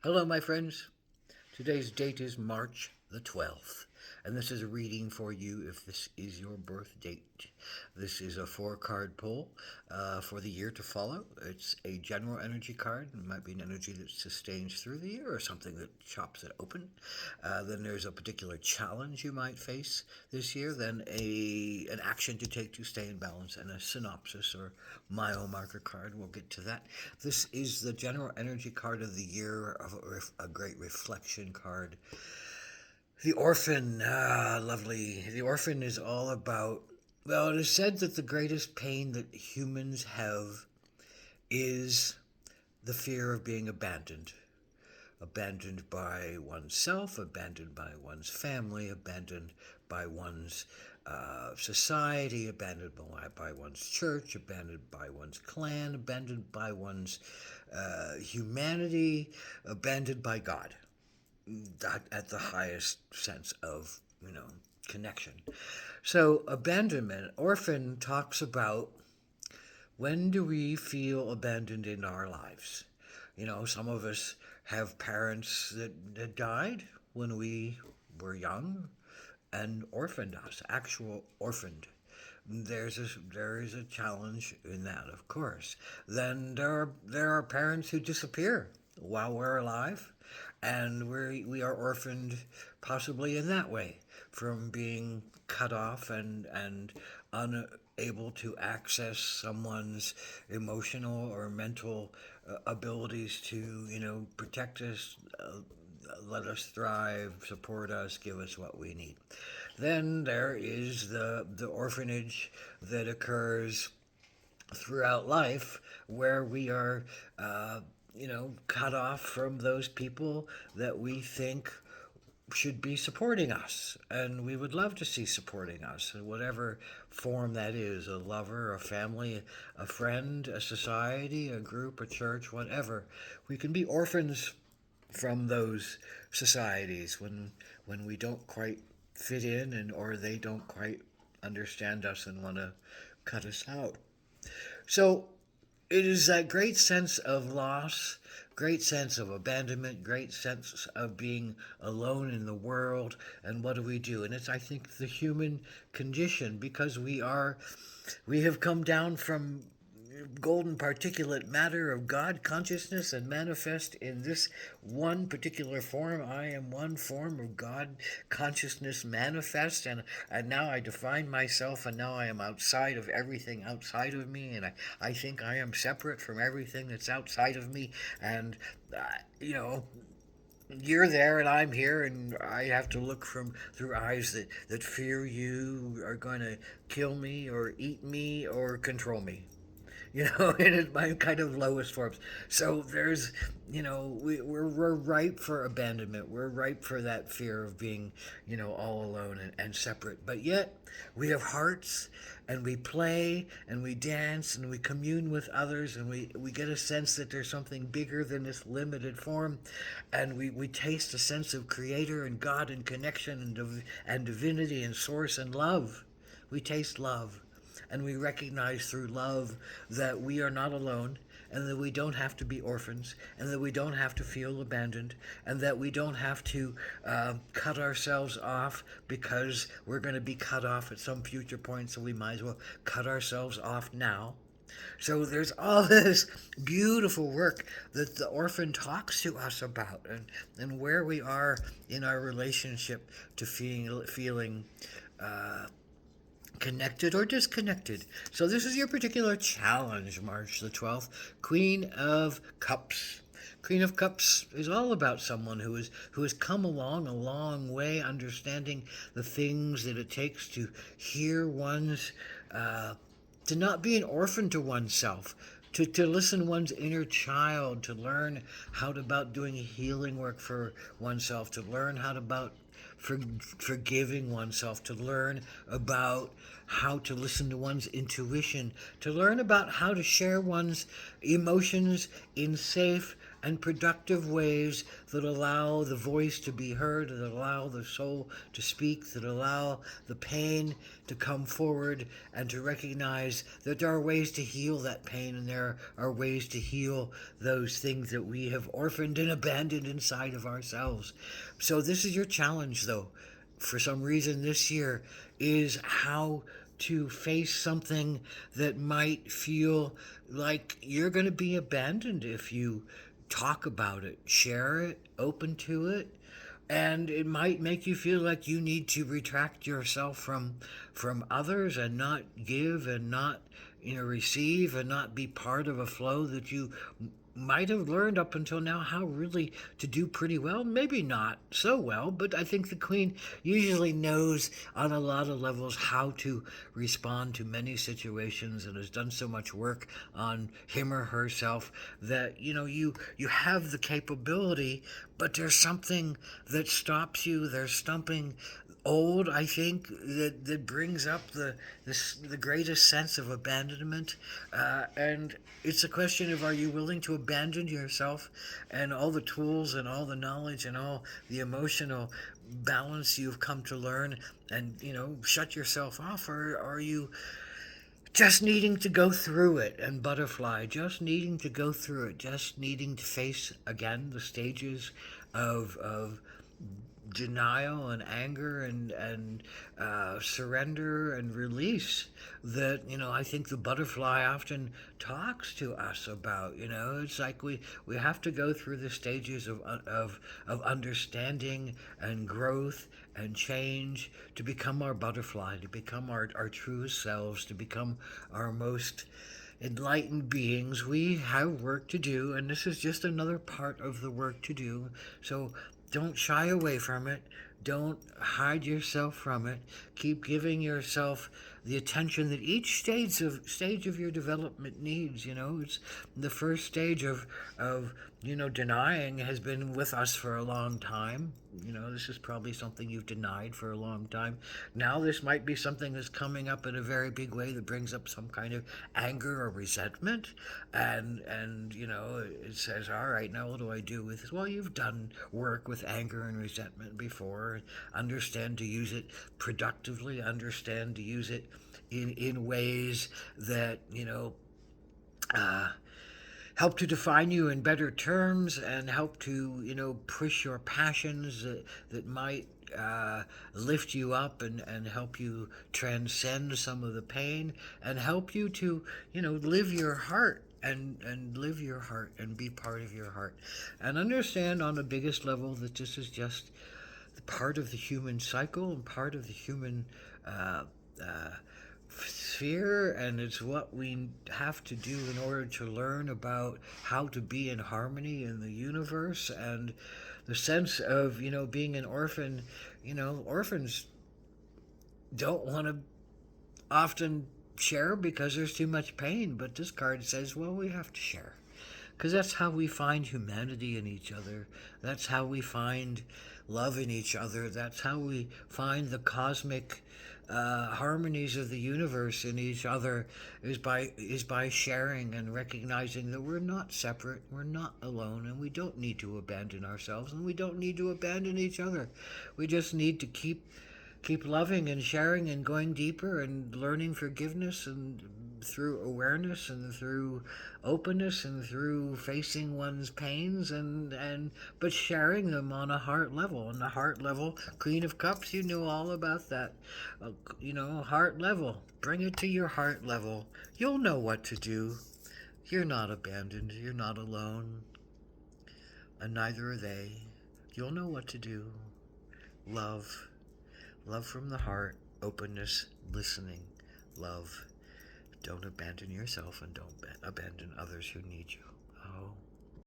Hello, my friends. Today's date is March the 12th, and this is a reading for you if this is your birth date. This is a four-card pull for the year to follow. It's a general energy card. It might be an energy that sustains through the year or something that chops it open. Then there's a particular challenge you might face this year. Then an action to take to stay in balance, and a synopsis or mile marker card. We'll get to that. This is the general energy card of the year, of a great reflection card. The Orphan, lovely. The Orphan is all about, well, it is said that the greatest pain that humans have is the fear of being abandoned. Abandoned by oneself, abandoned by one's family, abandoned by one's society, abandoned by one's church, abandoned by one's clan, abandoned by one's humanity, abandoned by God at the highest sense of, connection. So, abandonment, Orphan talks about when do we feel abandoned in our lives? Some of us have parents that died when we were young and orphaned us, actual orphaned. There is a challenge in that, of course. Then there are parents who disappear while we're alive, and we are orphaned possibly in that way from being cut off and unable to access someone's emotional or mental abilities to protect us, let us thrive, support us, give us what we need. Then there is the orphanage that occurs throughout life where we are, cut off from those people that we think should be supporting us and we would love to see supporting us in whatever form that is, a lover, a family, a friend, a society, a group, a church, whatever. We can be orphans from those societies when we don't quite fit in and or they don't quite understand us and want to cut us out. So it is that great sense of loss, great sense of abandonment, great sense of being alone in the world. And what do we do? And it's, I think, the human condition because we have come down from golden particulate matter of God consciousness and manifest in this one particular form. I am one form of God consciousness manifest, and now I define myself, and now I am outside of everything outside of me, and I think I am separate from everything that's outside of me, and uh, you know you're there and I'm here, and I have to look from through eyes that fear you are going to kill me or eat me or control me. In my kind of lowest forms. So there's, we're ripe for abandonment. We're ripe for that fear of being, all alone and separate. But yet we have hearts and we play and we dance and we commune with others and we get a sense that there's something bigger than this limited form. And we taste a sense of creator and God and connection and divinity and source and love. We taste love and we recognize through love that we are not alone and that we don't have to be orphans and that we don't have to feel abandoned and that we don't have to cut ourselves off because we're going to be cut off at some future point, so we might as well cut ourselves off now. So there's all this beautiful work that the orphan talks to us about, and where we are in our relationship to feeling connected or disconnected. So this is your particular challenge, March the 12th. Queen of Cups. Queen of Cups is all about someone who has come along a long way, understanding the things that it takes to hear one's to not be an orphan to oneself, to listen to one's inner child, to learn how to, about doing healing work for oneself, to learn how to about forgiving oneself, to learn about how to listen to one's intuition, to learn about how to share one's emotions in safe, and productive ways that allow the voice to be heard, that allow the soul to speak, that allow the pain to come forward, and to recognize that there are ways to heal that pain, and there are ways to heal those things that we have orphaned and abandoned inside of ourselves. So this is your challenge, though, for some reason this year, is how to face something that might feel like you're going to be abandoned if you talk about it, share it, open to it, and it might make you feel like you need to retract yourself from others and not give and not receive and not be part of a flow that you might have learned up until now how really to do pretty well. Maybe not so well, but I think the queen usually knows on a lot of levels how to respond to many situations and has done so much work on him or herself that you have the capability, but there's something that stops you. There's something old, I think, that brings up the greatest sense of abandonment, and it's a question of, are you willing to abandon yourself and all the tools and all the knowledge and all the emotional balance you've come to learn, and shut yourself off, or are you just needing to go through it and butterfly, just needing to go through it, just needing to face again the stages of denial and anger and surrender and release that I think the butterfly often talks to us about. It's like we have to go through the stages of understanding and growth and change to become our butterfly, to become our true selves, to become our most enlightened beings. We have work to do, and this is just another part of the work to do. So don't shy away from it. Don't hide yourself from it. Keep giving yourself the attention that each stage of your development needs. It's the first stage of denying has been with us for a long time. This is probably something you've denied for a long time. Now this might be something that's coming up in a very big way that brings up some kind of anger or resentment, and it says, all right, now what do I do with this? Well, you've done work with anger and resentment before. Understand to use it productively. Understand to use it in ways that uh, help to define you in better terms and help to push your passions that might lift you up and help you transcend some of the pain and help you to live your heart and live your heart and be part of your heart, and understand on the biggest level that this is just part of the human cycle and part of the human uh, uh, sphere, and it's what we have to do in order to learn about how to be in harmony in the universe. And the sense of being an orphan, orphans don't want to often share because there's too much pain, but this card says, well, we have to share because that's how we find humanity in each other. That's how we find love in each other. That's how we find the cosmic harmonies of the universe in each other, is by sharing and recognizing that we're not separate, we're not alone, and we don't need to abandon ourselves, and we don't need to abandon each other. We just need to keep loving and sharing and going deeper and learning forgiveness, and through awareness and through openness and through facing one's pains, and but sharing them on a heart level. On the heart level, Queen of Cups, you know all about that. Heart level, bring it to your heart level. You'll know what to do. You're not abandoned, you're not alone, and neither are they. You'll know what to do. Love from the heart, openness, listening, love. Don't abandon yourself, and don't abandon others who need you. Oh.